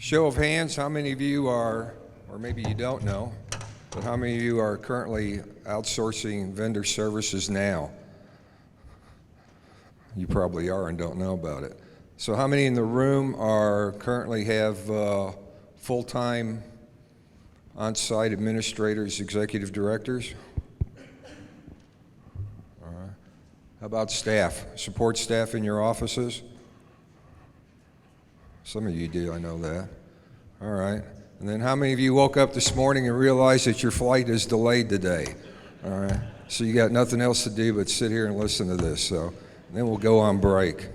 Show of hands, how many of you are, or maybe you don't know, but how many of you are currently outsourcing vendor services now? You probably are and don't know about it. So how many in the room are currently have full-time on-site administrators, executive directors? All right. How about staff, support staff in your offices? Some of you do, I know that. All right. And then how many of you woke up this morning and realized that your flight is delayed today? All right. So you got nothing else to do but sit here and listen to this. So then we'll go on break.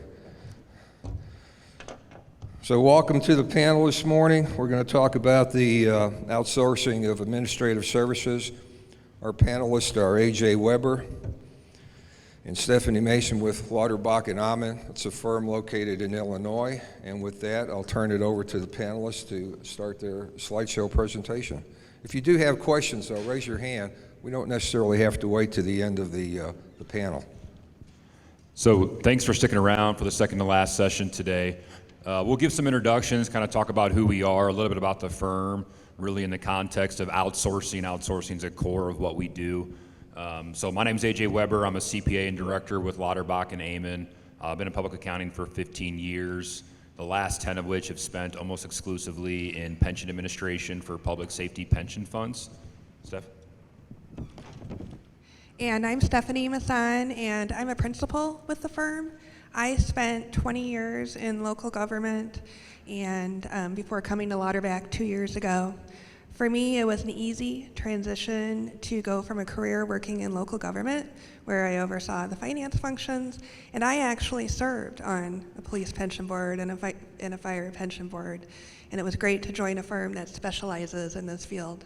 So welcome to the panel this morning. We're going to talk about the outsourcing of administrative services. Our panelists are A.J. Weber and Stephanie Masson with Lauterbach and Amen. It's a firm located in Illinois. And with that, I'll turn it over to the panelists to start their slideshow presentation. If you do have questions, though, raise your hand. We don't necessarily have to wait to the end of the panel. So thanks for sticking around for the second to last session today. We'll give some introductions, kind of talk about who we are, a little bit about the firm, really in the context of outsourcing. Outsourcing is a core of what we do. So my name is A.J. Weber. I'm a CPA and director with Lauterbach and Amen. I've been in public accounting for 15 years, the last 10 of which have spent almost exclusively in pension administration for public safety pension funds. Steph? And I'm Stephanie Masson, and I'm a principal with the firm. I spent 20 years in local government, and before coming to Lauterbach 2 years ago. For me, it was an easy transition to go from a career working in local government, where I oversaw the finance functions, and I actually served on a police pension board and a fire pension board, and it was great to join a firm that specializes in this field.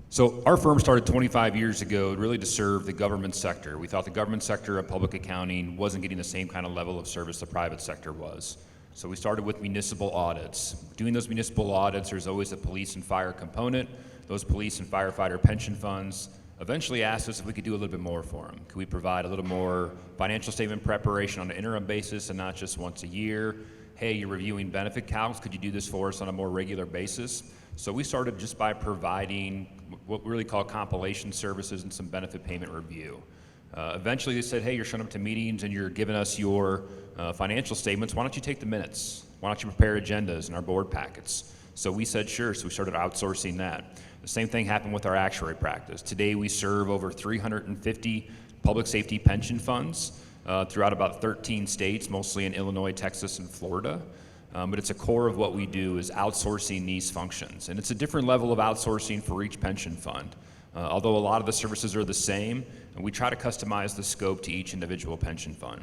So our firm started 25 years ago really to serve the government sector. We thought the government sector of public accounting wasn't getting the same kind of level of service the private sector was. So we started with municipal audits. Doing those municipal audits, there's always a police and fire component. Those police and firefighter pension funds eventually asked us if we could do a little bit more for them. Could we provide a little more financial statement preparation on an interim basis and not just once a year? Hey, you're reviewing benefit calcs. Could you do this for us on a more regular basis? So we started just by providing what we really call compilation services and some benefit payment review. Eventually they said, hey, you're showing up to meetings and you're giving us your financial statements. Why don't you take the minutes? Why don't you prepare agendas and our board packets? So we said, sure, so we started outsourcing that. The same thing happened with our actuary practice. Today we serve over 350 public safety pension funds throughout about 13 states, mostly in Illinois, Texas, and Florida. But it's a core of what we do is outsourcing these functions. And it's a different level of outsourcing for each pension fund. Although a lot of the services are the same, and we try to customize the scope to each individual pension fund.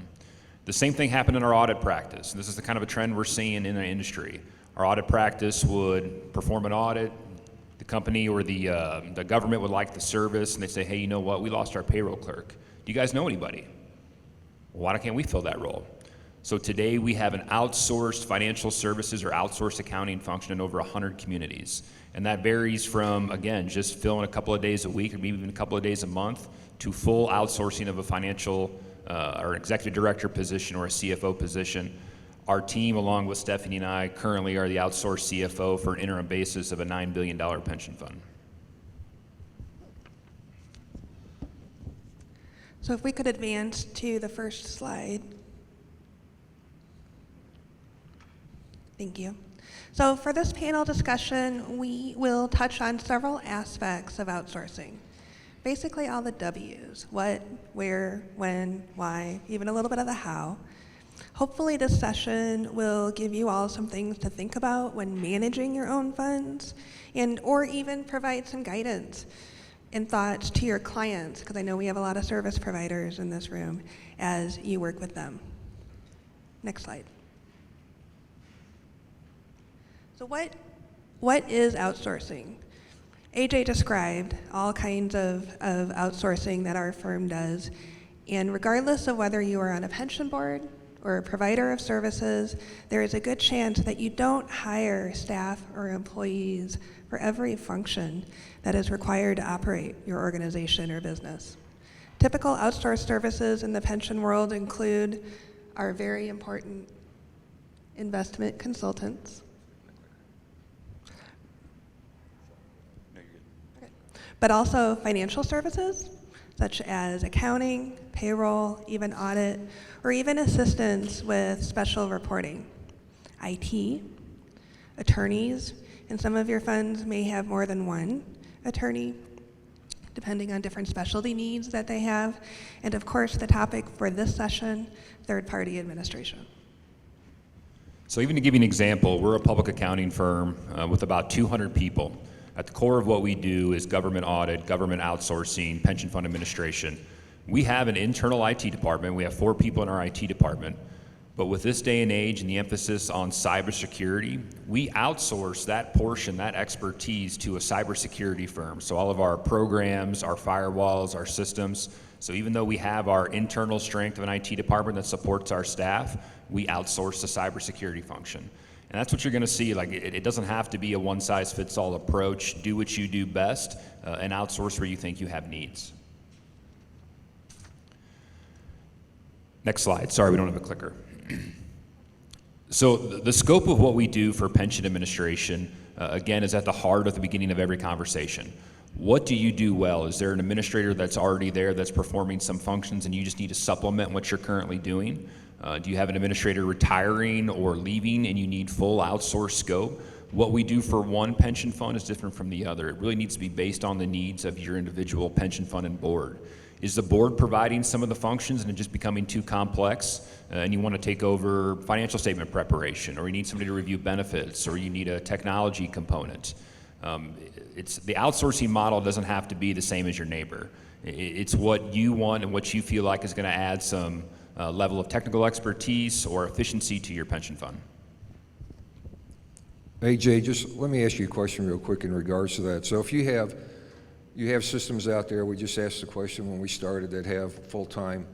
The same thing happened in our audit practice. And this is the kind of a trend we're seeing in the industry. Our audit practice would perform an audit. The company or the government would like the service, and they say, hey, you know what? We lost our payroll clerk. Do you guys know anybody? Well, why can't we fill that role? So today we have an outsourced financial services or outsourced accounting function in over 100 communities. And that varies from, again, just filling a couple of days a week or maybe even a couple of days a month to full outsourcing of a financial or executive director position or a CFO position. Our team, along with Stephanie and I, currently are the outsourced CFO for an interim basis of a $9 billion pension fund. So if we could advance to the first slide. Thank you. So for this panel discussion, we will touch on several aspects of outsourcing. Basically all the W's, what, where, when, why, even a little bit of the how. Hopefully this session will give you all some things to think about when managing your own funds or even provide some guidance and thoughts to your clients, because I know we have a lot of service providers in this room as you work with them. Next slide. So what is outsourcing? AJ described all kinds of outsourcing that our firm does, and regardless of whether you are on a pension board or a provider of services, there is a good chance that you don't hire staff or employees for every function that is required to operate your organization or business. Typical outsourced services in the pension world include our very important investment consultants, but also financial services, such as accounting, payroll, even audit, or even assistance with special reporting, IT, attorneys, and some of your funds may have more than one attorney, depending on different specialty needs that they have, and of course, the topic for this session, third-party administration. So even to give you an example, we're a public accounting firm with about 200 people. At the core of what we do is government audit, government outsourcing, pension fund administration. We have an internal IT department. We have 4 people in our IT department. But with this day and age and the emphasis on cybersecurity, we outsource that portion, that expertise, to a cybersecurity firm. So all of our programs, our firewalls, our systems. So even though we have our internal strength of an IT department that supports our staff, we outsource the cybersecurity function. And that's what you're going to see. Like it doesn't have to be a one-size-fits-all approach. Do what you do best and outsource where you think you have needs. Next slide. Sorry, we don't have a clicker. So the scope of what we do for pension administration, again, is at the heart of the beginning of every conversation. What do you do well? Is there an administrator that's already there that's performing some functions and you just need to supplement what you're currently doing? Do you have an administrator retiring or leaving and you need full outsourced scope? What we do for one pension fund is different from the other. It really needs to be based on the needs of your individual pension fund and board. Is the board providing some of the functions and it's just becoming too complex and you want to take over financial statement preparation, or you need somebody to review benefits, or you need a technology component? The outsourcing model doesn't have to be the same as your neighbor. It's what you want and what you feel like is going to add some level of technical expertise or efficiency to your pension fund. AJ, just let me ask you a question real quick in regards to that. So if you have systems out there, we just asked the question when we started, that have full-time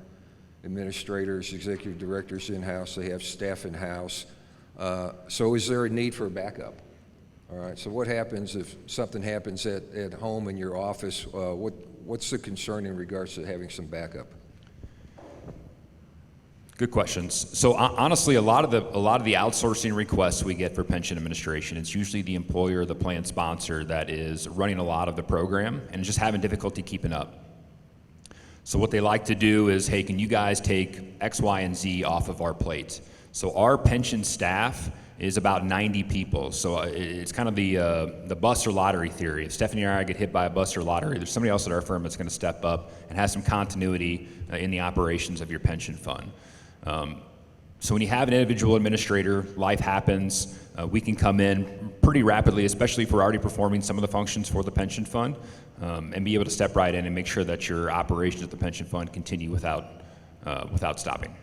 administrators, executive directors in-house, they have staff in-house. So is there a need for a backup? All right, so what happens if something happens at home in your office? What's the concern in regards to having some backup? Good questions. So honestly, a lot of the outsourcing requests we get for pension administration, it's usually the employer or the plan sponsor that is running a lot of the program and just having difficulty keeping up. So what they like to do is, hey, can you guys take X, Y, and Z off of our plate? So our pension staff is about 90 people. So it's kind of the bus or lottery theory. If Stephanie or I get hit by a bus or lottery, there's somebody else at our firm that's going to step up and have some continuity in the operations of your pension fund. So when you have an individual administrator, life happens, we can come in pretty rapidly, especially if we're already performing some of the functions for the pension fund, and be able to step right in and make sure that your operations at the pension fund continue without stopping.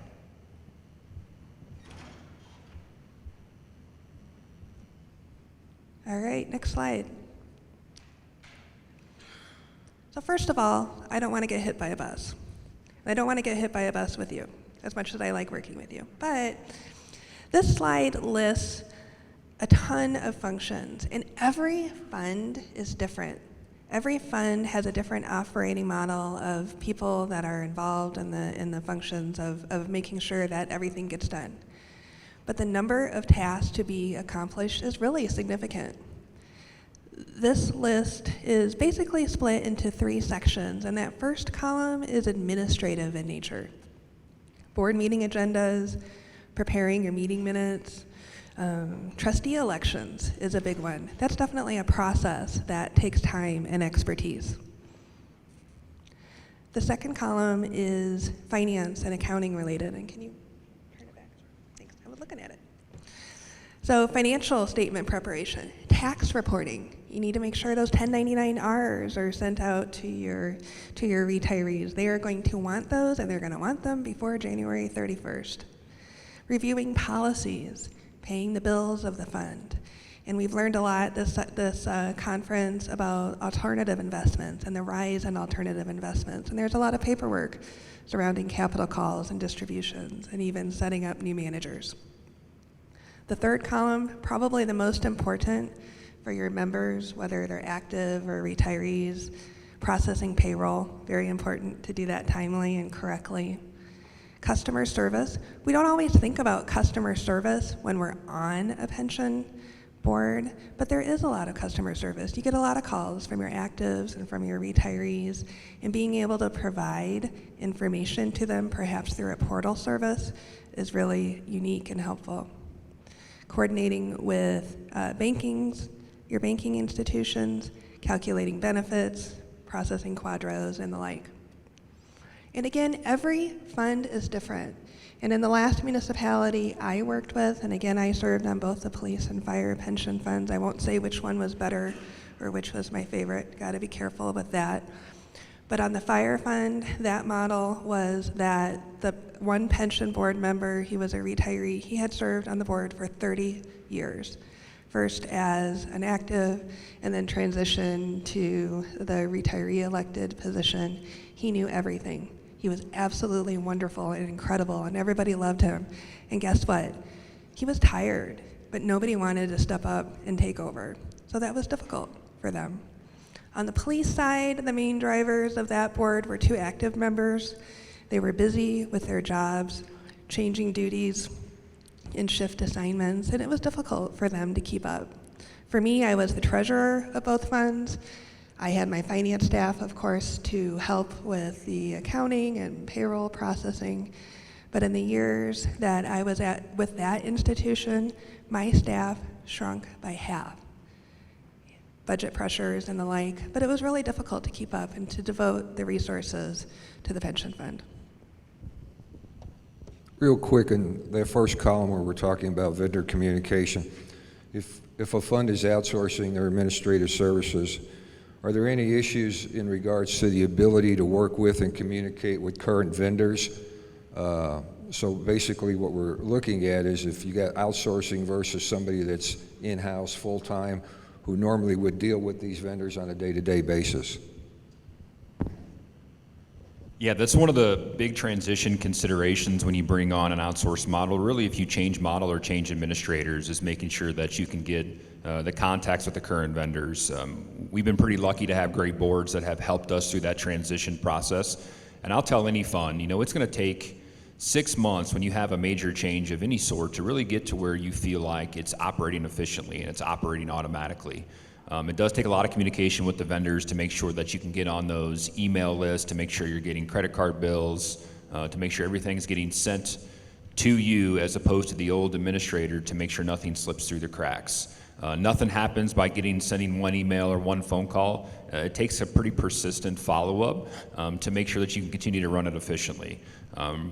All right, next slide. So first of all, I don't want to get hit by a bus. I don't want to get hit by a bus with you, as much as I like working with you. But this slide lists a ton of functions, and every fund is different. Every fund has a different operating model of people that are involved in the functions of making sure that everything gets done. But the number of tasks to be accomplished is really significant. This list is basically split into 3 sections, and that first column is administrative in nature. Board meeting agendas, preparing your meeting minutes, trustee elections is a big one. That's definitely a process that takes time and expertise. The second column is finance and accounting related, and can you turn it back? Thanks, I was looking at it. So financial statement preparation, tax reporting. You need to make sure those 1099-Rs are sent out to your retirees. They are going to want those, and they're going to want them before January 31st. Reviewing policies, paying the bills of the fund. And we've learned a lot this conference about alternative investments and the rise in alternative investments. And there's a lot of paperwork surrounding capital calls and distributions, and even setting up new managers. The third column, probably the most important for your members, whether they're active or retirees, processing payroll, very important to do that timely and correctly. Customer service. We don't always think about customer service when we're on a pension board, but there is a lot of customer service. You get a lot of calls from your actives and from your retirees, and being able to provide information to them, perhaps through a portal service, is really unique and helpful. Coordinating with your banking institutions, calculating benefits, processing quadros, and the like. And again, every fund is different. And in the last municipality I worked with, and again, I served on both the police and fire pension funds. I won't say which one was better or which was my favorite. Got to be careful with that. But on the fire fund, that model was that the one pension board member, he was a retiree, he had served on the board for 30 years. First as an active, and then transitioned to the retiree elected position. He knew everything. He was absolutely wonderful and incredible, and everybody loved him. And guess what? He was tired, but nobody wanted to step up and take over. So that was difficult for them. On the police side, the main drivers of that board were 2 active members. They were busy with their jobs, changing duties and shift assignments, and it was difficult for them to keep up. For me, I was the treasurer of both funds. I had my finance staff, of course, to help with the accounting and payroll processing. But in the years that I was with that institution, my staff shrunk by half. Budget pressures and the like, but it was really difficult to keep up and to devote the resources to the pension fund. Real quick, in that first column where we're talking about vendor communication, if a fund is outsourcing their administrative services, are there any issues in regards to the ability to work with and communicate with current vendors? So basically what we're looking at is if you got outsourcing versus somebody that's in-house full-time who normally would deal with these vendors on a day-to-day basis. Yeah, that's one of the big transition considerations when you bring on an outsourced model. Really, if you change model or change administrators, is making sure that you can get the contacts with the current vendors. We've been pretty lucky to have great boards that have helped us through that transition process. And I'll tell any fund, it's going to take 6 months when you have a major change of any sort to really get to where you feel like it's operating efficiently and it's operating automatically. It does take a lot of communication with the vendors to make sure that you can get on those email lists, to make sure you're getting credit card bills, to make sure everything's getting sent to you as opposed to the old administrator, to make sure nothing slips through the cracks. Nothing happens by sending one email or one phone call. It takes a pretty persistent follow-up to make sure that you can continue to run it efficiently.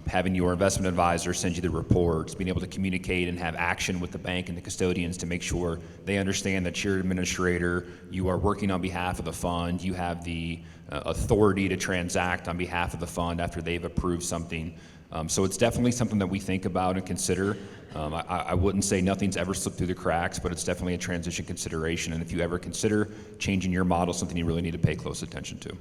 Having your investment advisor send you the reports, being able to communicate and have action with the bank and the custodians to make sure they understand that you're an administrator, you are working on behalf of the fund, you have the authority to transact on behalf of the fund after they've approved something. So it's definitely something that we think about and consider. I wouldn't say nothing's ever slipped through the cracks, but it's definitely a transition consideration. And if you ever consider changing your model, something you really need to pay close attention to.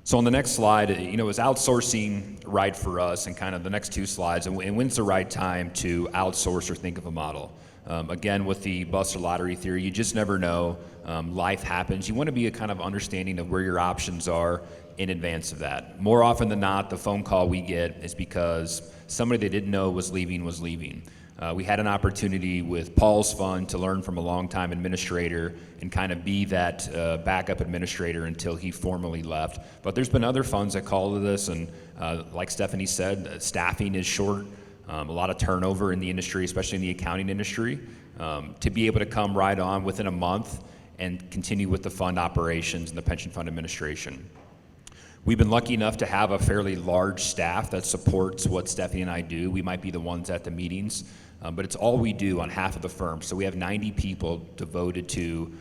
So on the next slide, is outsourcing right for us, and kind of the next 2 slides, and when's the right time to outsource or think of a model? Again, with the bus or lottery theory, you just never know. Life happens. You want to be a kind of understanding of where your options are in advance of that. More often than not, the phone call we get is because somebody they didn't know was leaving. We had an opportunity with Paul's fund to learn from a longtime administrator and kind of be that backup administrator until he formally left. But there's been other funds that call to this, and like Stephanie said, staffing is short. A lot of turnover in the industry, especially in the accounting industry. To be able to come right on within a month and continue with the fund operations and the pension fund administration. We've been lucky enough to have a fairly large staff that supports what Stephanie and I do. We might be the ones at the meetings, but it's all we do on half of the firm. So we have 90 people devoted to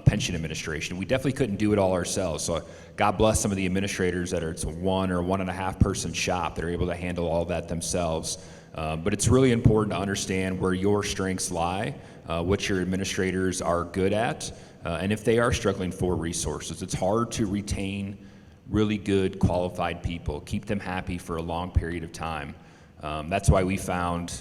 pension administration. We definitely couldn't do it all ourselves. So God bless some of the administrators that it's a 1 or 1.5 person shop that are able to handle all that themselves. But it's really important to understand where your strengths lie, what your administrators are good at, and if they are struggling for resources. It's hard to retain really good, qualified people, keep them happy for a long period of time. That's why we found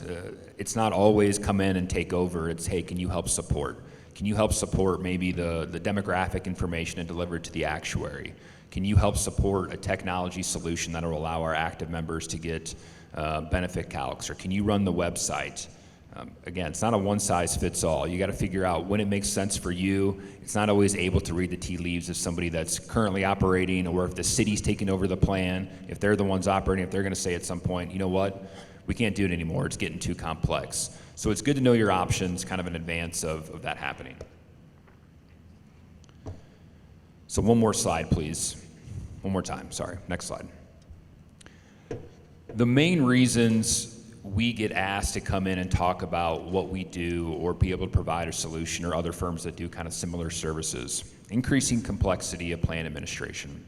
it's not always come in and take over. It's, hey, can you help support? Can you help support maybe the demographic information and deliver it to the actuary? Can you help support a technology solution that will allow our active members to get benefit calcs? Or can you run the website? Again, it's not a one-size-fits-all. You got to figure out when it makes sense for you. It's not always able to read the tea leaves of somebody that's currently operating, or if the city's taking over the plan, if they're the ones operating, if they're going to say at some point, you know what, we can't do it anymore, it's getting too complex. So it's good to know your options kind of in advance of that happening. So one more slide, please. One more time, sorry, next slide. The main reasons we get asked to come in and talk about what we do or be able to provide a solution, or other firms that do kind of similar services. Increasing complexity of plan administration.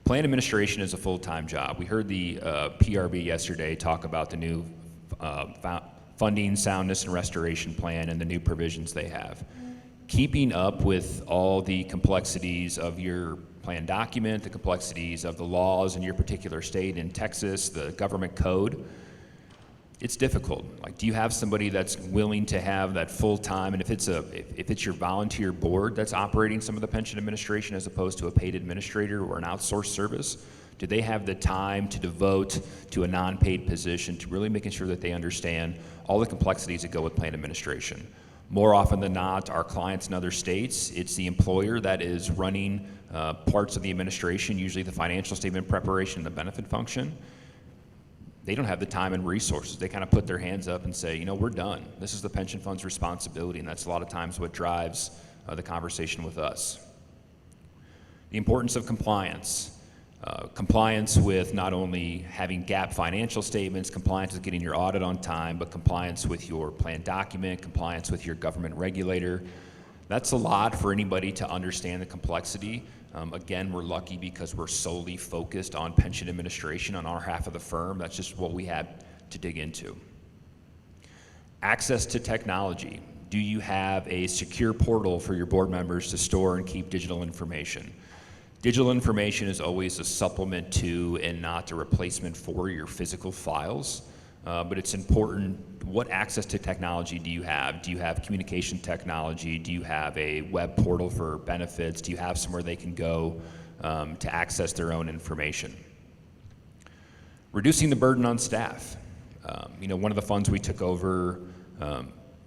Plan administration is a full-time job. We heard the PRB yesterday talk about the new funding, soundness, and restoration plan and the new provisions they have. Keeping up with all the complexities of your plan document, the complexities of the laws in your particular state, in Texas, the government code, it's difficult. Like, do you have somebody that's willing to have that full time? And if it's your volunteer board that's operating some of the pension administration as opposed to a paid administrator or an outsourced service, do they have the time to devote to a non-paid position to really making sure that they understand all the complexities that go with plan administration? More often than not, our clients in other states, it's the employer that is running parts of the administration, usually the financial statement preparation and the benefit function. They don't have the time and resources. They kind of put their hands up and say, you know, we're done. This is the pension fund's responsibility, and that's a lot of times what drives the conversation with us. The importance of compliance. Compliance with not only having GAAP financial statements, compliance with getting your audit on time, but compliance with your plan document, compliance with your government regulator. That's a lot for anybody to understand the complexity. Again, we're lucky because we're solely focused on pension administration on our half of the firm. That's just what we had to dig into. Access to technology. Do you have a secure portal for your board members to store and keep digital information? Digital information is always a supplement to and not a replacement for your physical files, but it's important. What access to technology do you have? Do you have communication technology? Do you have a web portal for benefits? Do you have somewhere they can go to access their own information? Reducing the burden on staff. You know, one of the funds we took over,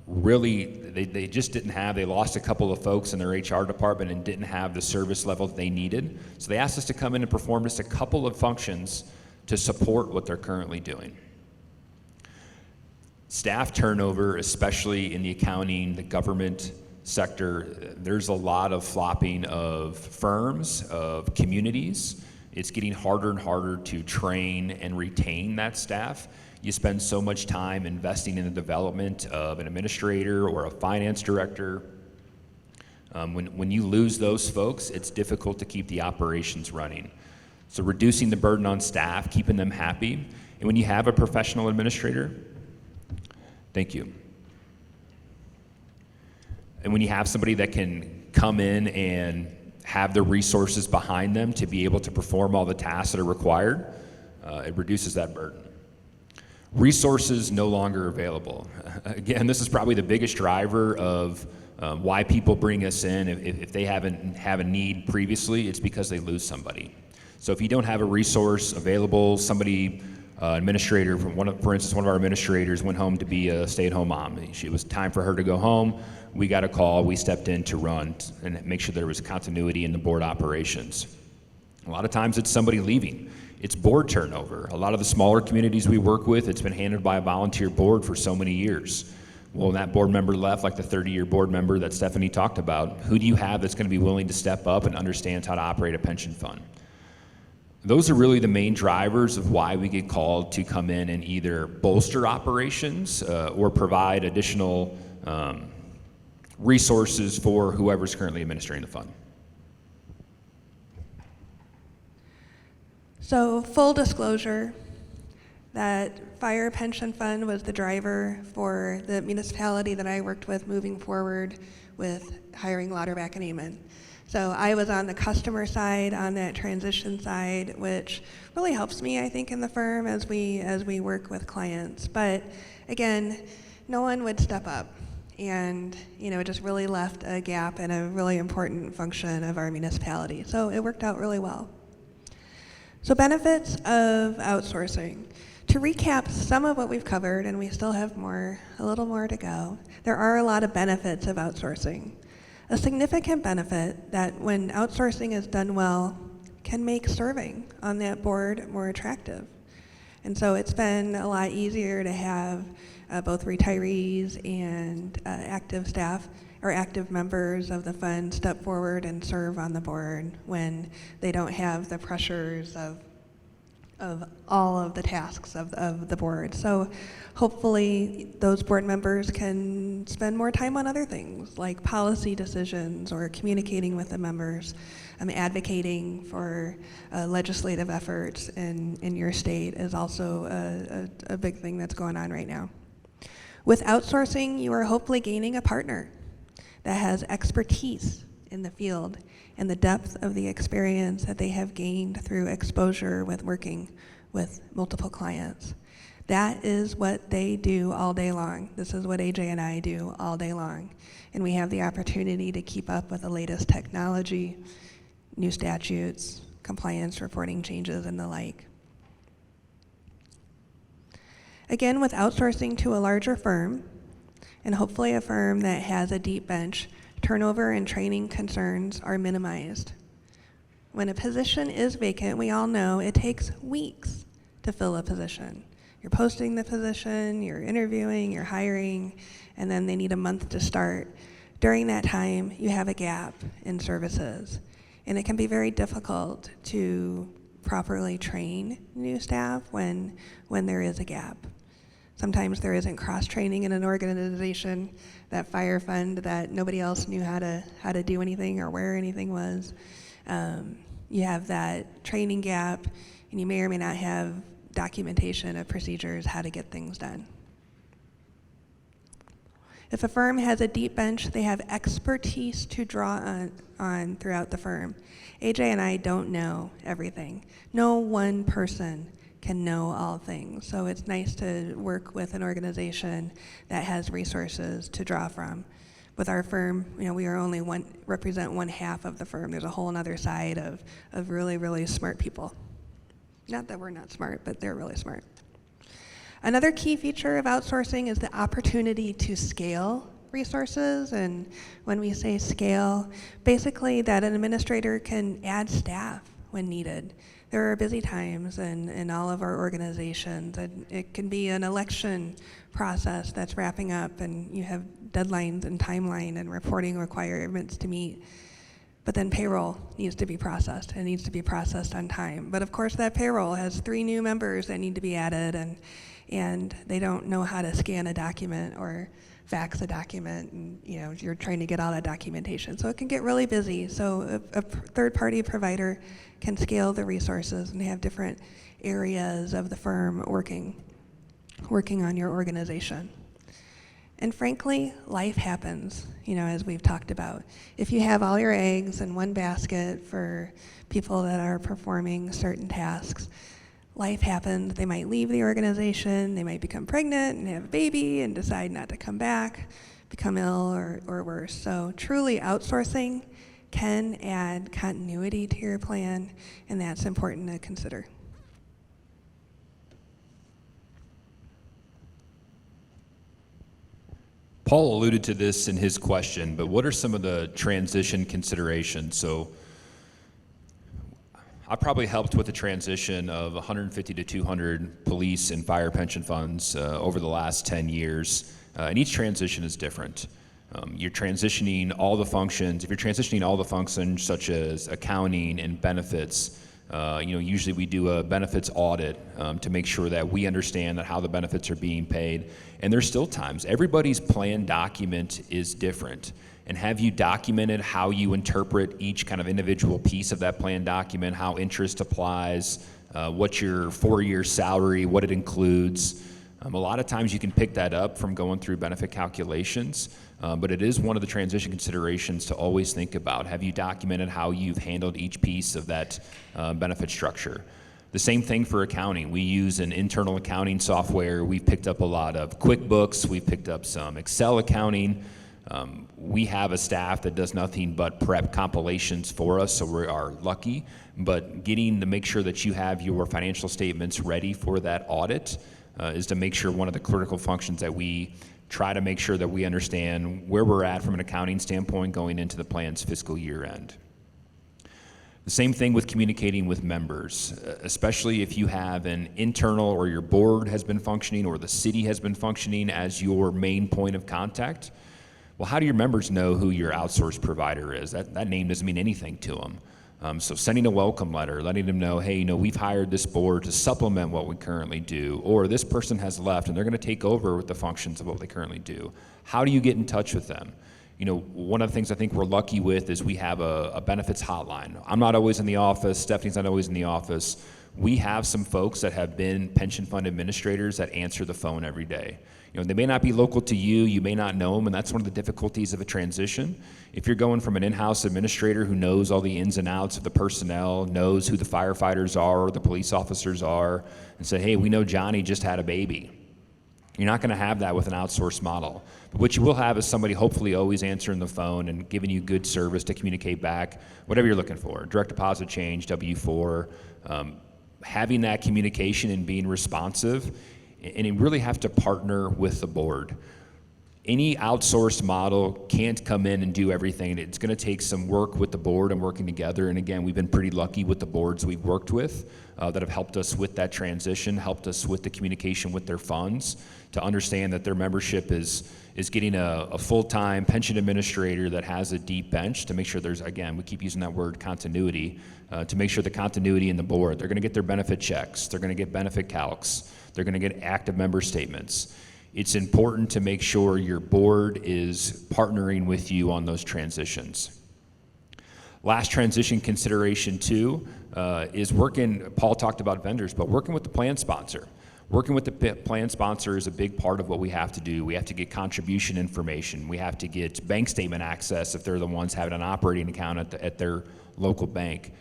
really, they just didn't have, they lost a couple of folks in their HR department and didn't have the service level that they needed. So they asked us to come in and perform just a couple of functions to support what they're currently doing. Staff turnover, especially in the accounting, the government sector, there's a lot of flopping of firms, of communities. It's getting harder and harder to train and retain that staff. You spend so much time investing in the development of an administrator or a finance director. When you lose those folks, it's difficult to keep the operations running. So reducing the burden on staff, keeping them happy. And when you have a professional administrator, thank you. And when you have somebody that can come in and have the resources behind them to be able to perform all the tasks that are required, it reduces that burden. Resources no longer available. Again, this is probably the biggest driver of why people bring us in. If they haven't have a need previously, it's because they lose somebody. So if you don't have a resource available, somebody, administrator, for instance, one of our administrators went home to be a stay-at-home mom. It was time for her to go home. We got a call. We stepped in to run and make sure there was continuity in the board operations. A lot of times it's somebody leaving. It's board turnover. A lot of the smaller communities we work with, it's been handled by a volunteer board for so many years. Well, when that board member left, like the 30-year board member that Stephanie talked about, who do you have that's going to be willing to step up and understands how to operate a pension fund? Those are really the main drivers of why we get called to come in and either bolster operations or provide additional resources for whoever's currently administering the fund. So full disclosure, that fire pension fund was the driver for the municipality that I worked with moving forward with hiring Lauterbach and Amon. So I was on the customer side, on that transition side, which really helps me, I think, in the firm as we work with clients. But again, no one would step up. And, it just really left a gap in a really important function of our municipality. So it worked out really well. So benefits of outsourcing. To recap some of what we've covered, and we still have a little more to go, there are a lot of benefits of outsourcing. A significant benefit that when outsourcing is done well can make serving on that board more attractive. And so it's been a lot easier to have both retirees and active staff or active members of the fund step forward and serve on the board when they don't have the pressures of all of the tasks of the board. So hopefully those board members can spend more time on other things like policy decisions or communicating with the members, advocating for legislative efforts in your state is also a big thing that's going on right now. With outsourcing, you are hopefully gaining a partner that has expertise in the field and the depth of the experience that they have gained through exposure with working with multiple clients. That is what they do all day long. This is what AJ and I do all day long. And we have the opportunity to keep up with the latest technology, new statutes, compliance reporting changes, and the like. Again, with outsourcing to a larger firm, and hopefully a firm that has a deep bench, turnover and training concerns are minimized. When a position is vacant, we all know it takes weeks to fill a position. You're posting the position, you're interviewing, you're hiring, and then they need a month to start. During that time, you have a gap in services. And it can be very difficult to properly train new staff when there is a gap. Sometimes there isn't cross-training in an organization, that fire fund that nobody else knew how to do anything or where anything was. You have that training gap, and you may or may not have documentation of procedures how to get things done. If a firm has a deep bench, they have expertise to draw on throughout the firm. AJ and I don't know everything. No one person can know all things. So it's nice to work with an organization that has resources to draw from. With our firm, we are only represent one half of the firm. There's a whole other side of really, really smart people. Not that we're not smart, but they're really smart. Another key feature of outsourcing is the opportunity to scale resources. And when we say scale, basically that an administrator can add staff when needed. There are busy times in all of our organizations, and it can be an election process that's wrapping up, and you have deadlines and timeline and reporting requirements to meet. But then payroll needs to be processed, and it needs to be processed on time. But of course that payroll has 3 new members that need to be added, and they don't know how to scan a document or fax a document, and you're trying to get all that documentation. So it can get really busy. So a third-party provider can scale the resources and have different areas of the firm working on your organization. And frankly, life happens, as we've talked about. If you have all your eggs in one basket for people that are performing certain tasks, life happens. They might leave the organization, they might become pregnant and have a baby and decide not to come back, become ill or worse. So truly outsourcing can add continuity to your plan, and that's important to consider. Paul alluded to this in his question, but what are some of the transition considerations? So I probably helped with the transition of 150 to 200 police and fire pension funds over the last 10 years, and each transition is different. You're transitioning all the functions. If you're transitioning all the functions such as accounting and benefits, usually we do a benefits audit to make sure that we understand that how the benefits are being paid. And there's still times. Everybody's plan document is different. And have you documented how you interpret each kind of individual piece of that plan document, how interest applies, what's your 4-year salary, what it includes? A lot of times you can pick that up from going through benefit calculations, but it is one of the transition considerations to always think about. Have you documented how you've handled each piece of that benefit structure? The same thing for accounting. We use an internal accounting software. We've picked up a lot of QuickBooks. We've picked up some Excel accounting. We have a staff that does nothing but prep compilations for us, so we are lucky. But getting to make sure that you have your financial statements ready for that audit is to make sure one of the critical functions that we try to make sure that we understand where we're at from an accounting standpoint going into the plan's fiscal year end. The same thing with communicating with members, especially if you have an internal or your board has been functioning or the city has been functioning as your main point of contact. Well, how do your members know who your outsourced provider is? That name doesn't mean anything to them. So sending a welcome letter, letting them know, hey, we've hired this board to supplement what we currently do, or this person has left and they're gonna take over with the functions of what they currently do. How do you get in touch with them? One of the things I think we're lucky with is we have a benefits hotline. I'm not always in the office, Stephanie's not always in the office. We have some folks that have been pension fund administrators that answer the phone every day. They may not be local to you, you may not know them, and that's one of the difficulties of a transition. If you're going from an in-house administrator who knows all the ins and outs of the personnel, knows who the firefighters are or the police officers are, and say, hey, we know Johnny just had a baby. You're not going to have that with an outsourced model. But what you will have is somebody hopefully always answering the phone and giving you good service to communicate back, whatever you're looking for, direct deposit change, W-4, having that communication and being responsive, and you really have to partner with the board. Any outsourced model can't come in and do everything. It's going to take some work with the board and working together. And again, we've been pretty lucky with the boards we've worked with that have helped us with that transition, helped us with the communication with their funds to understand that their membership is getting a full-time pension administrator that has a deep bench to make sure there's, again, we keep using that word continuity, to make sure the continuity in the board. They're going to get their benefit checks. They're going to get benefit calcs. They're going to get active member statements. It's important to make sure your board is partnering with you on those transitions. Last transition consideration too is working, Paul talked about vendors, but working with the plan sponsor. Working with the plan sponsor is a big part of what we have to do. We have to get contribution information. We have to get bank statement access if they're the ones having an operating account at their local bank.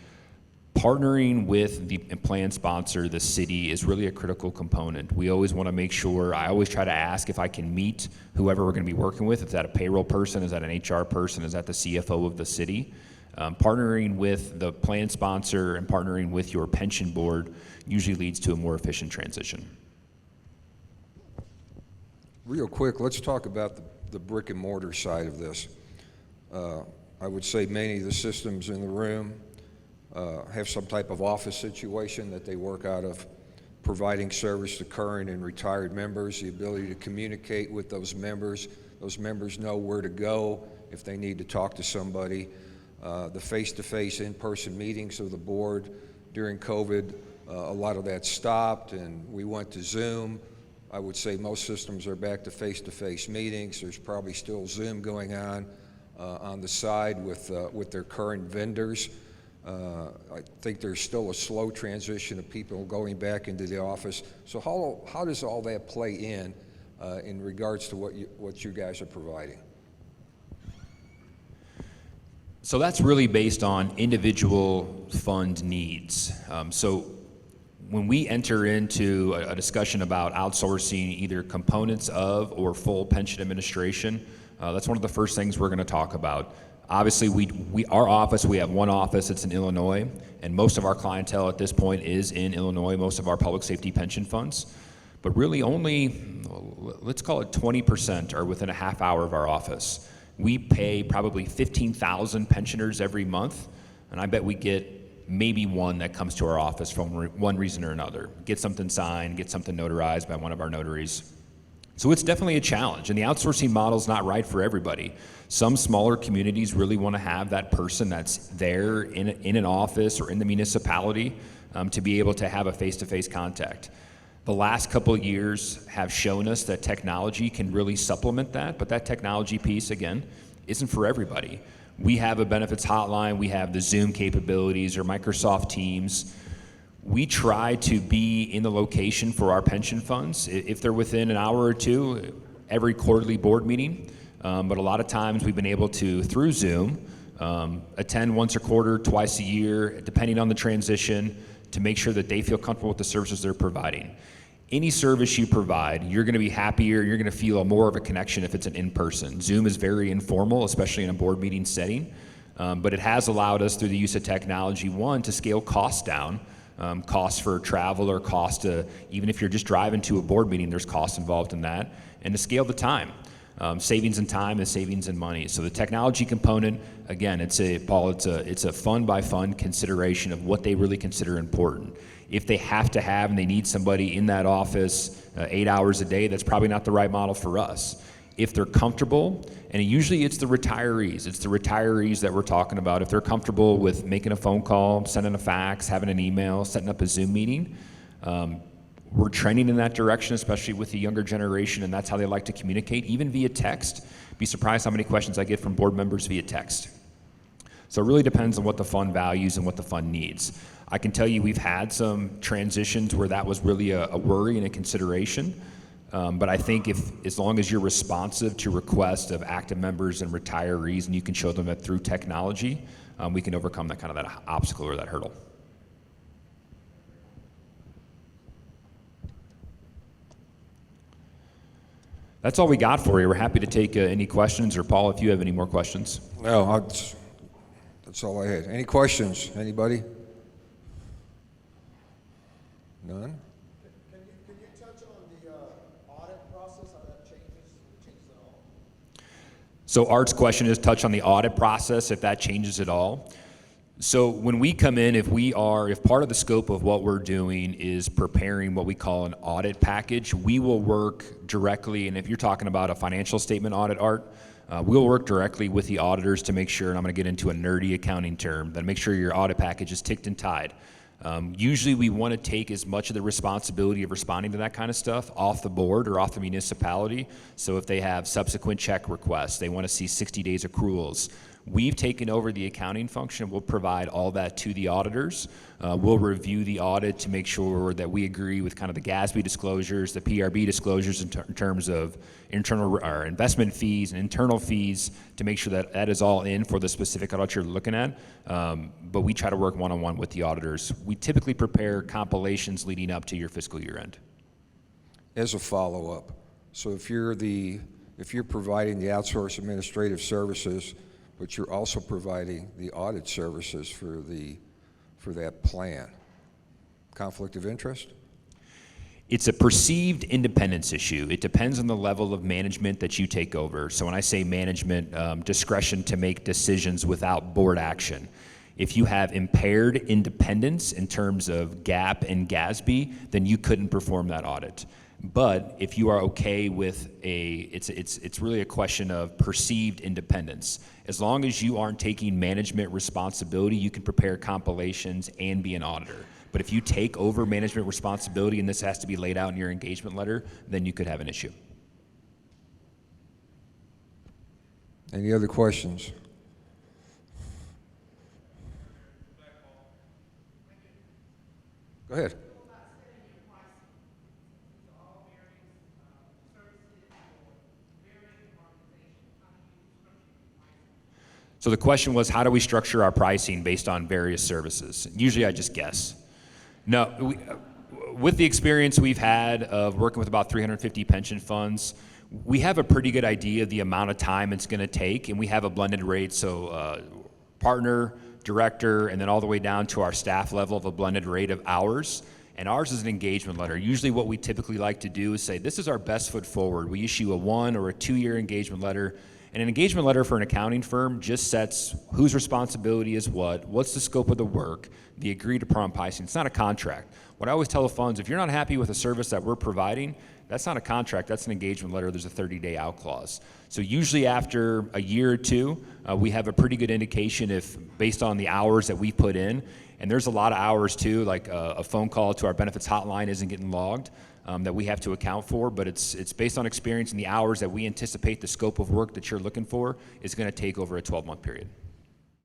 Partnering with the plan sponsor, the city, is really a critical component. We always want to make sure, I always try to ask if I can meet whoever we're going to be working with. Is that a payroll person? Is that an HR person? Is that the CFO of the city? Partnering with the plan sponsor and partnering with your pension board usually leads to a more efficient transition. Real quick, let's talk about the brick and mortar side of this. I would say many of the systems in the room have some type of office situation that they work out of, providing service to current and retired members, the ability to communicate with those members. Those members know where to go if they need to talk to somebody. The face-to-face in-person meetings of the board during COVID, a lot of that stopped and we went to Zoom. I would say most systems are back to face-to-face meetings. There's probably still Zoom going on the side with their current vendors. I think there's still a slow transition of people going back into the office. So how does all that play in regards to what you guys are providing? So that's really based on individual fund needs. So when we enter into a discussion about outsourcing either components of or full pension administration, that's one of the first things we're going to talk about. Obviously, our office, we have one office, it's in Illinois, and most of our clientele at this point is in Illinois, most of our public safety pension funds. But really only, let's call it 20% are within a half hour of our office. We pay probably 15,000 pensioners every month, and I bet we get maybe one that comes to our office for one reason or another. Get something signed, get something notarized by one of our notaries. So it's definitely a challenge, and the outsourcing model is not right for everybody. Some smaller communities really want to have that person that's there in an office or in the municipality to be able to have a face-to-face contact. The last couple of years have shown us that technology can really supplement that, but that technology piece, again, isn't for everybody. We have a benefits hotline, we have the Zoom capabilities or Microsoft Teams. We try to be in the location for our pension funds, if they're within an hour or two, every quarterly board meeting. But a lot of times we've been able to, through Zoom, attend once a quarter, twice a year, depending on the transition, to make sure that they feel comfortable with the services they're providing. Any service you provide, you're going to be happier, you're going to feel more of a connection if it's an in-person. Zoom is very informal, especially in a board meeting setting, but it has allowed us through the use of technology, one, to scale costs down, costs for travel or cost to, even if you're just driving to a board meeting, there's costs involved in that, and to scale the time. Savings in time is savings in money. So the technology component, again, it's a fund by fund consideration of what they really consider important. If they have to have and they need somebody in that office 8 hours a day, that's probably not the right model for us. If they're comfortable, and usually it's the retirees that we're talking about. If they're comfortable with making a phone call, sending a fax, having an email, setting up a Zoom meeting, we're trending in that direction, especially with the younger generation, and that's how they like to communicate, even via text. Be surprised how many questions I get from board members via text. So it really depends on what the fund values and what the fund needs. I can tell you we've had some transitions where that was really a worry and a consideration, but I think as long as you're responsive to requests of active members and retirees and you can show them that through technology, we can overcome that obstacle or that hurdle. That's all we got for you. We're happy to take any questions, or Paul, if you have any more questions. No, that's all I had. Any questions? Anybody? None? Can you touch on the audit process, how that changes at all? So Art's question is touch on the audit process, if that changes at all. So when we come in, if part of the scope of what we're doing is preparing what we call an audit package, we will work directly, and if you're talking about a financial statement audit, Art, we'll work directly with the auditors to make sure, and I'm going to get into a nerdy accounting term, that make sure your audit package is ticked and tied. Usually we want to take as much of the responsibility of responding to that kind of stuff off the board or off the municipality. So if they have subsequent check requests, they want to see 60 days accruals, we've taken over the accounting function. We'll provide all that to the auditors. We'll review the audit to make sure that we agree with kind of the GASB disclosures, the PRB disclosures in terms of internal or investment fees and internal fees, to make sure that that is all in for the specific audit you're looking at. But we try to work one-on-one with the auditors. We typically prepare compilations leading up to your fiscal year end. As a follow-up, so if you're providing the outsourced administrative services, but you're also providing the audit services for that plan, conflict of interest? It's a perceived independence issue. It depends on the level of management that you take over. So when I say management, discretion to make decisions without board action. If you have impaired independence in terms of GAAP and GASB, then you couldn't perform that audit. But if you are okay with it's really a question of perceived independence. As long as you aren't taking management responsibility, you can prepare compilations and be an auditor. But if you take over management responsibility and this has to be laid out in your engagement letter, then you could have an issue. Any other questions? Go ahead. So the question was, how do we structure our pricing based on various services? Usually I just guess. No, with the experience we've had of working with about 350 pension funds, we have a pretty good idea of the amount of time it's going to take, and we have a blended rate, so partner, director, and then all the way down to our staff level of a blended rate of hours. And ours is an engagement letter. Usually what we typically like to do is say, this is our best foot forward. We issue a 1 or a 2-year engagement letter. And an engagement letter for an accounting firm just sets whose responsibility is what's the scope of the work, the agreed upon pricing. It's not a contract. What I always tell the funds, if you're not happy with the service that we're providing, that's not a contract, that's an engagement letter. There's a 30-day out clause. So usually after a year or two, we have a pretty good indication if, based on the hours that we put in, and there's a lot of hours too, like a phone call to our benefits hotline isn't getting logged, that we have to account for, but it's based on experience and the hours that we anticipate the scope of work that you're looking for is going to take over a 12-month period.